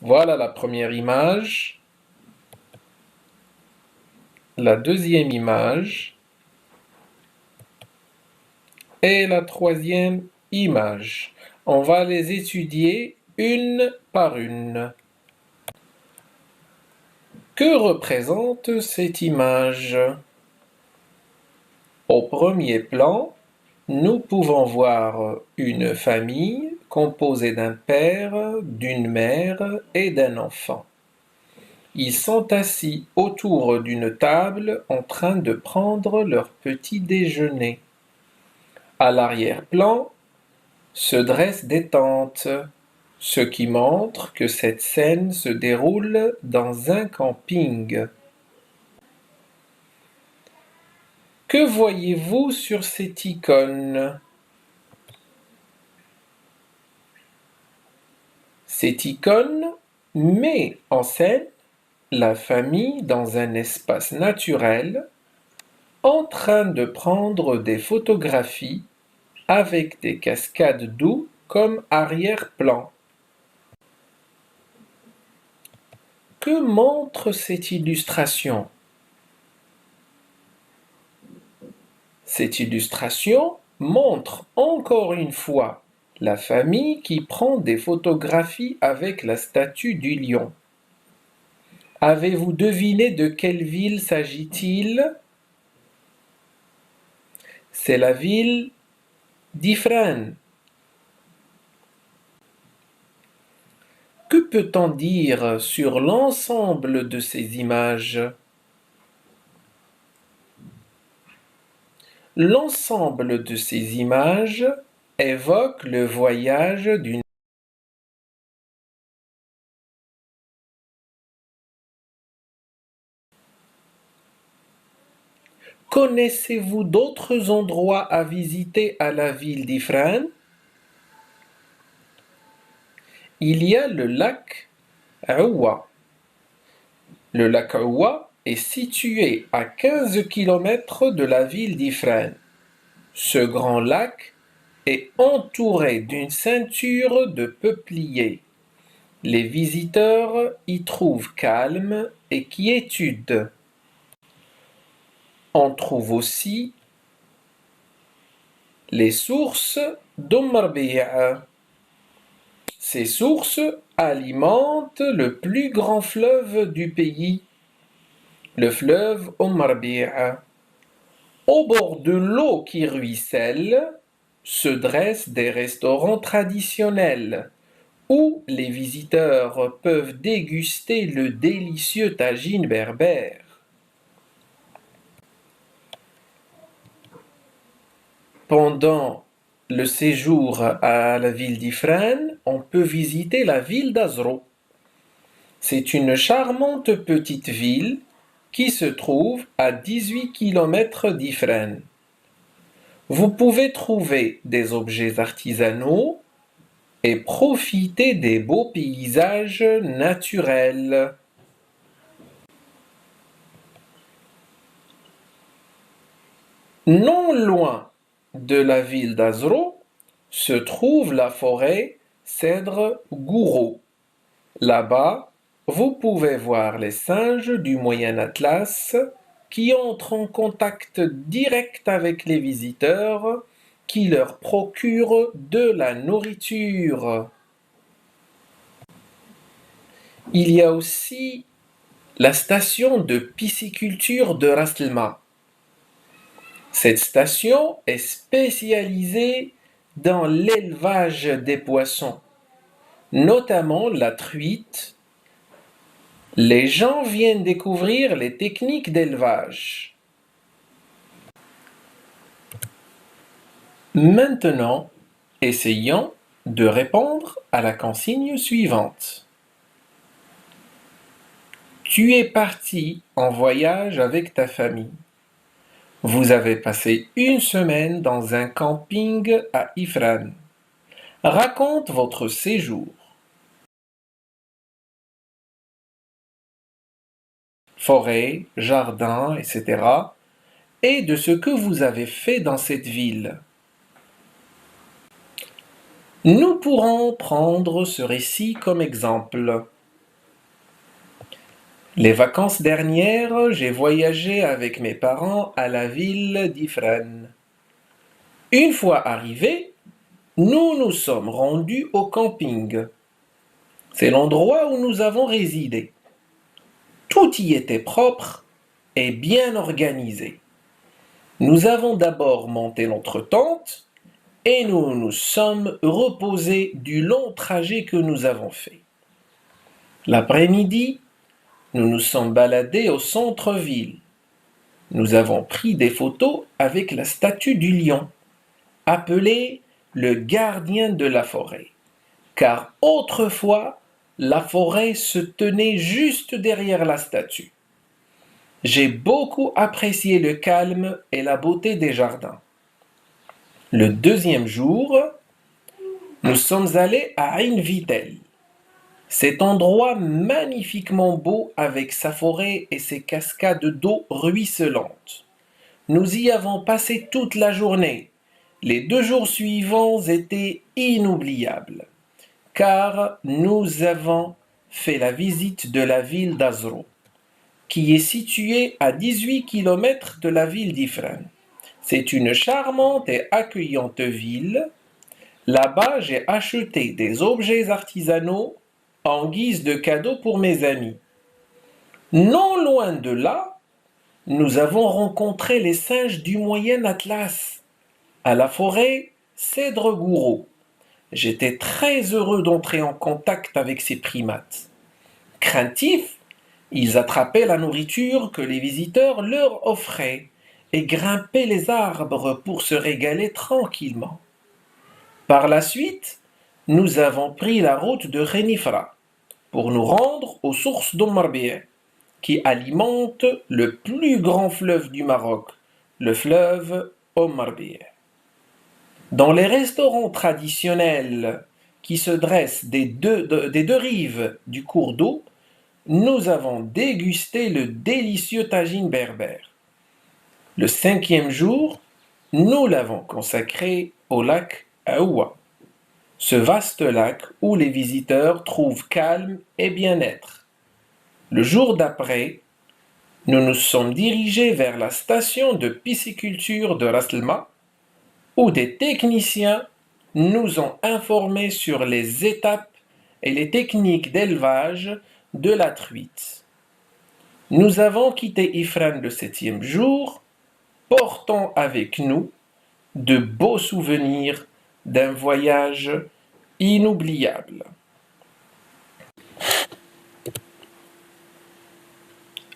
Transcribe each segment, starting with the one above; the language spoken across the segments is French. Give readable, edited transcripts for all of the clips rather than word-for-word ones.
Voilà la première image, la deuxième image et la troisième image. On va les étudier une par une. Que représente cette image? Au premier plan, nous pouvons voir une famille composée d'un père, d'une mère et d'un enfant. Ils sont assis autour d'une table en train de prendre leur petit déjeuner. À l'arrière-plan se dressent des tentes, ce qui montre que cette scène se déroule dans un camping. Que voyez-vous sur cette icône? Cette icône met en scène la famille dans un espace naturel en train de prendre des photographies avec des cascades d'eau comme arrière-plan. Que montre cette illustration? Cette illustration montre encore une fois la famille qui prend des photographies avec la statue du lion. Avez-vous deviné de quelle ville s'agit-il? C'est la ville d'Ifrane. Que peut-on dire sur l'ensemble de ces images? L'ensemble de ces images évoque le voyage d'une. Connaissez-vous d'autres endroits à visiter à la ville d'Ifrane? Il y a le lac Aoua. Le lac Aoua est situé à 15 km de la ville d'Ifrane. Ce grand lac est entouré d'une ceinture de peupliers. Les visiteurs y trouvent calme et quiétude. On trouve aussi les sources d'Omarbia. Ces sources alimentent le plus grand fleuve du pays, le fleuve Omarbia. Au bord de l'eau qui ruisselle se dressent des restaurants traditionnels où les visiteurs peuvent déguster le délicieux tagine berbère. Pendant le séjour à la ville d'Ifrane, on peut visiter la ville d'Azro. C'est une charmante petite ville qui se trouve à 18 km d'Ifrane. Vous pouvez trouver des objets artisanaux et profiter des beaux paysages naturels. Non loin de la ville d'Azro se trouve la forêt Cèdre Gouraud. Là-bas, vous pouvez voir les singes du Moyen Atlas qui entrent en contact direct avec les visiteurs qui leur procurent de la nourriture. Il y a aussi la station de pisciculture de Ras El-Ma. Cette station est spécialisée dans l'élevage des poissons, notamment la truite. Les gens viennent découvrir les techniques d'élevage. Maintenant, essayons de répondre à la consigne suivante. Tu es parti en voyage avec ta famille. Vous avez passé une semaine dans un camping à Ifrane. Raconte votre séjour. Forêt, jardin, etc. Et de ce que vous avez fait dans cette ville. Nous pourrons prendre ce récit comme exemple. Les vacances dernières, j'ai voyagé avec mes parents à la ville d'Ifrane. Une fois arrivés, nous nous sommes rendus au camping. C'est l'endroit où nous avons résidé. Tout y était propre et bien organisé. Nous avons d'abord monté notre tente et nous nous sommes reposés du long trajet que nous avons fait. L'après-midi, nous nous sommes baladés au centre-ville. Nous avons pris des photos avec la statue du lion, appelé le gardien de la forêt, car autrefois, la forêt se tenait juste derrière la statue. J'ai beaucoup apprécié le calme et la beauté des jardins. Le deuxième jour, nous sommes allés à Ain Vitel. Cet endroit magnifiquement beau avec sa forêt et ses cascades d'eau ruisselante. Nous y avons passé toute la journée. Les 2 jours suivants étaient inoubliables, car nous avons fait la visite de la ville d'Azro, qui est située à 18 km de la ville d'Ifrane. C'est une charmante et accueillante ville. Là-bas, j'ai acheté des objets artisanaux en guise de cadeau pour mes amis. Non loin de là, nous avons rencontré les singes du Moyen Atlas, à la forêt Cèdre-Gouraud. J'étais très heureux d'entrer en contact avec ces primates. Craintifs, ils attrapaient la nourriture que les visiteurs leur offraient et grimpaient les arbres pour se régaler tranquillement. Par la suite, nous avons pris la route de Khénifra pour nous rendre aux sources d'Omarbia, qui alimente le plus grand fleuve du Maroc, le fleuve Omarbia. Dans les restaurants traditionnels qui se dressent des deux rives du cours d'eau, nous avons dégusté le délicieux tagine berbère. Le 5e jour, nous l'avons consacré au lac Aoua, ce vaste lac où les visiteurs trouvent calme et bien-être. Le jour d'après, nous nous sommes dirigés vers la station de pisciculture de Ras Elma, où des techniciens nous ont informés sur les étapes et les techniques d'élevage de la truite. Nous avons quitté Ifrane le 7e jour, portant avec nous de beaux souvenirs d'un voyage inoubliable.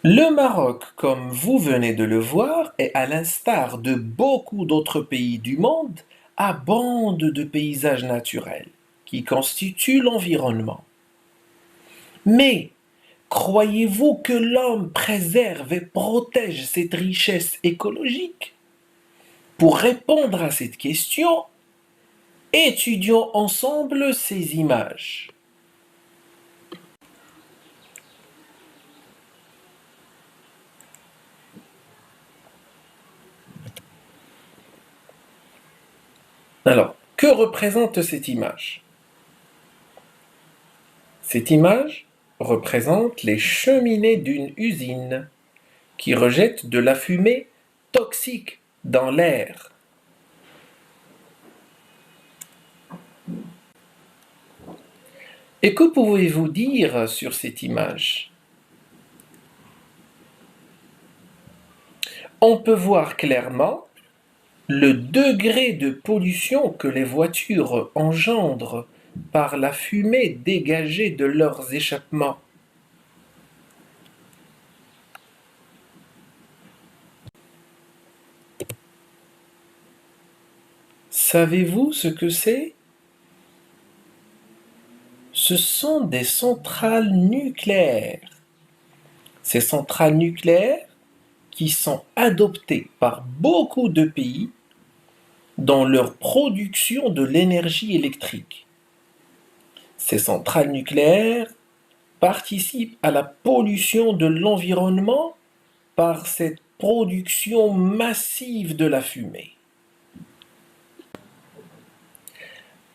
Le Maroc, comme vous venez de le voir, est à l'instar de beaucoup d'autres pays du monde, abonde de paysages naturels qui constituent l'environnement. Mais croyez-vous que l'homme préserve et protège cette richesse écologique? Pour répondre à cette question, étudions ensemble ces images. Alors, que représente cette image? Cette image représente les cheminées d'une usine qui rejette de la fumée toxique dans l'air. Et que pouvez-vous dire sur cette image? On peut voir clairement le degré de pollution que les voitures engendrent par la fumée dégagée de leurs échappements. Savez-vous ce que c'est? Ce sont des centrales nucléaires. Ces centrales nucléaires qui sont adoptées par beaucoup de pays dans leur production de l'énergie électrique. Ces centrales nucléaires participent à la pollution de l'environnement par cette production massive de la fumée.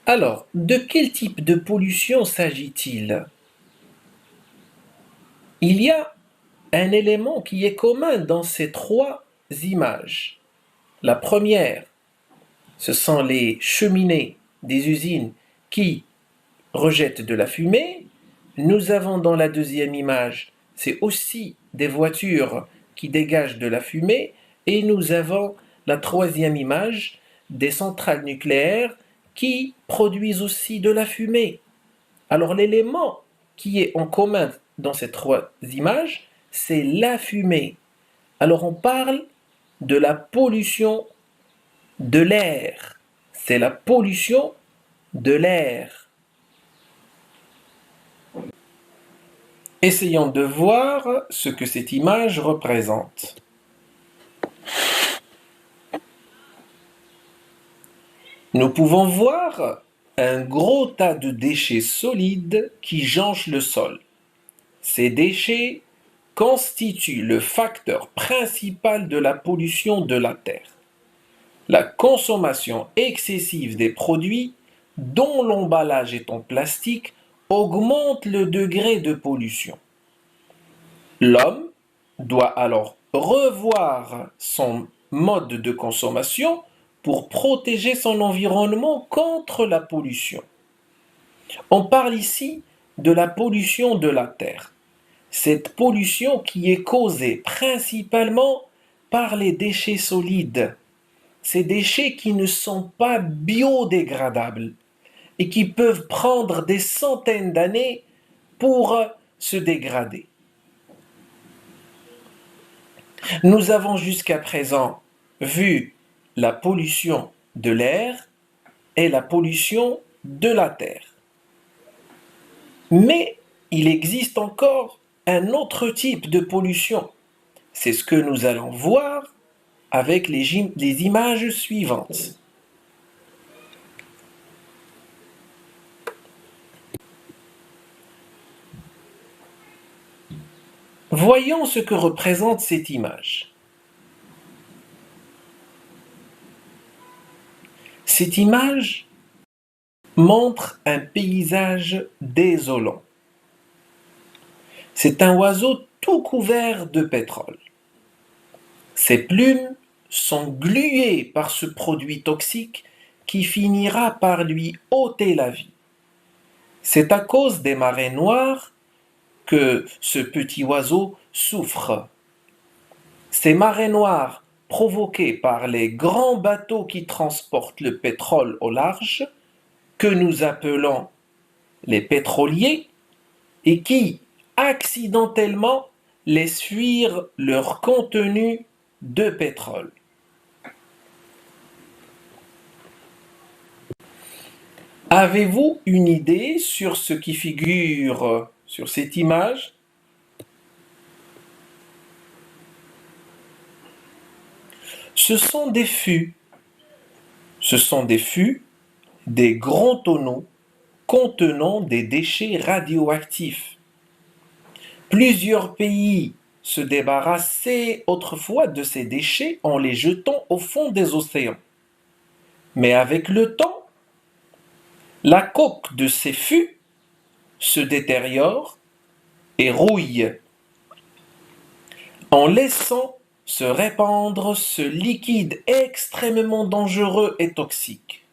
Alors, de quel type de pollution s'agit-il? Il y a un élément qui est commun dans ces trois images. La première, ce sont les cheminées des usines qui rejettent de la fumée. Nous avons dans la deuxième image, c'est aussi des voitures qui dégagent de la fumée. Et nous avons la troisième image, des centrales nucléaires qui produisent aussi de la fumée. Alors l'élément qui est en commun dans ces trois images, c'est la fumée. Alors on parle de la pollution de l'air. C'est la pollution de l'air. Essayons de voir ce que cette image représente. Nous pouvons voir un gros tas de déchets solides qui jonchent le sol. Ces déchets constituent le facteur principal de la pollution de la Terre. La consommation excessive des produits dont l'emballage est en plastique augmente le degré de pollution. L'homme doit alors revoir son mode de consommation pour protéger son environnement contre la pollution. On parle ici de la pollution de la Terre. Cette pollution qui est causée principalement par les déchets solides. Ces déchets qui ne sont pas biodégradables et qui peuvent prendre des centaines d'années pour se dégrader. Nous avons jusqu'à présent vu la pollution de l'air et la pollution de la terre. Mais il existe encore un autre type de pollution. C'est ce que nous allons voir avec les images suivantes. Voyons ce que représente cette image. Cette image montre un paysage désolant. C'est un oiseau tout couvert de pétrole. Ses plumes sont gluées par ce produit toxique qui finira par lui ôter la vie. C'est à cause des marées noires que ce petit oiseau souffre. Ces marées noires provoquées par les grands bateaux qui transportent le pétrole au large, que nous appelons les pétroliers, et qui accidentellement laissent fuir leur contenu de pétrole. Avez-vous une idée sur ce qui figure sur cette image? Ce sont des fûts. Ce sont des fûts, des grands tonneaux contenant des déchets radioactifs. Plusieurs pays se débarrassaient autrefois de ces déchets en les jetant au fond des océans. Mais avec le temps, la coque de ces fûts se détériore et rouille, en laissant se répandre ce liquide extrêmement dangereux et toxique,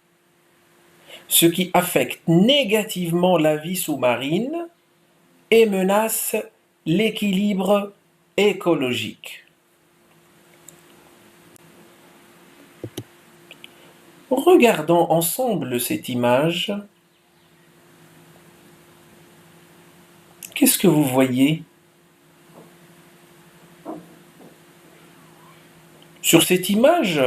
ce qui affecte négativement la vie sous-marine et menace l'équilibre écologique. Regardons ensemble cette image. Qu'est-ce que vous voyez? Sur cette image,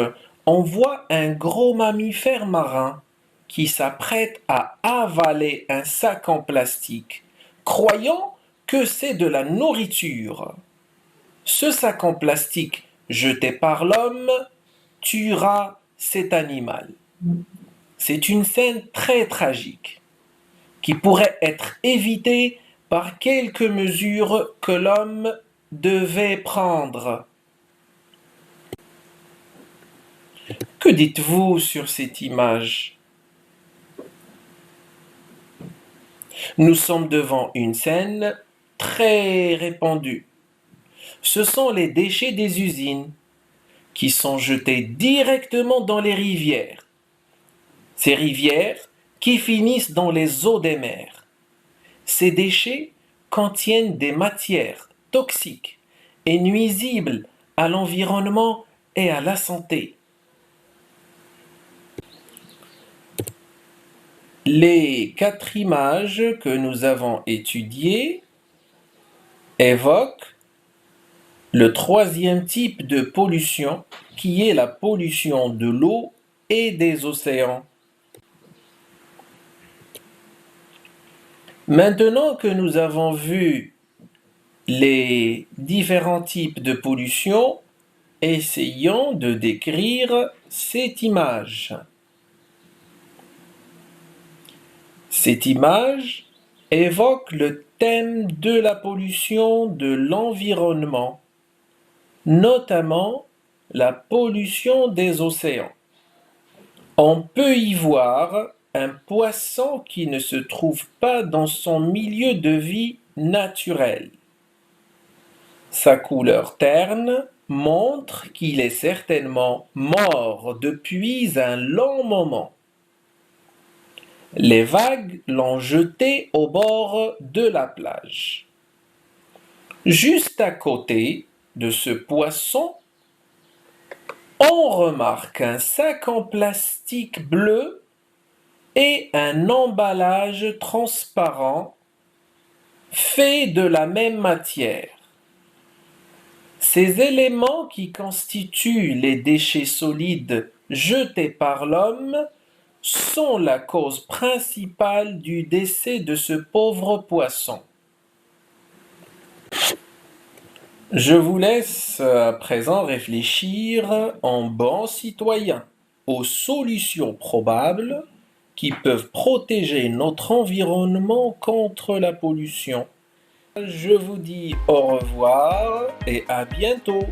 on voit un gros mammifère marin qui s'apprête à avaler un sac en plastique, croyant que c'est de la nourriture. Ce sac en plastique jeté par l'homme tuera cet animal. C'est une scène très tragique qui pourrait être évitée par quelques mesures que l'homme devait prendre. Que dites-vous sur cette image? Nous sommes devant une scène très répandue. Ce sont les déchets des usines qui sont jetés directement dans les rivières. Ces rivières qui finissent dans les eaux des mers. Ces déchets contiennent des matières toxiques et nuisibles à l'environnement et à la santé. Les 4 images que nous avons étudiées évoquent le 3e type de pollution qui est la pollution de l'eau et des océans. Maintenant que nous avons vu les différents types de pollution, essayons de décrire cette image. Cette image évoque le thème de la pollution de l'environnement, notamment la pollution des océans. On peut y voir un poisson qui ne se trouve pas dans son milieu de vie naturel. Sa couleur terne montre qu'il est certainement mort depuis un long moment. Les vagues l'ont jeté au bord de la plage. Juste à côté de ce poisson, on remarque un sac en plastique bleu et un emballage transparent fait de la même matière. Ces éléments qui constituent les déchets solides jetés par l'homme sont la cause principale du décès de ce pauvre poisson. Je vous laisse à présent réfléchir en bon citoyen aux solutions probables qui peuvent protéger notre environnement contre la pollution. Je vous dis au revoir et à bientôt.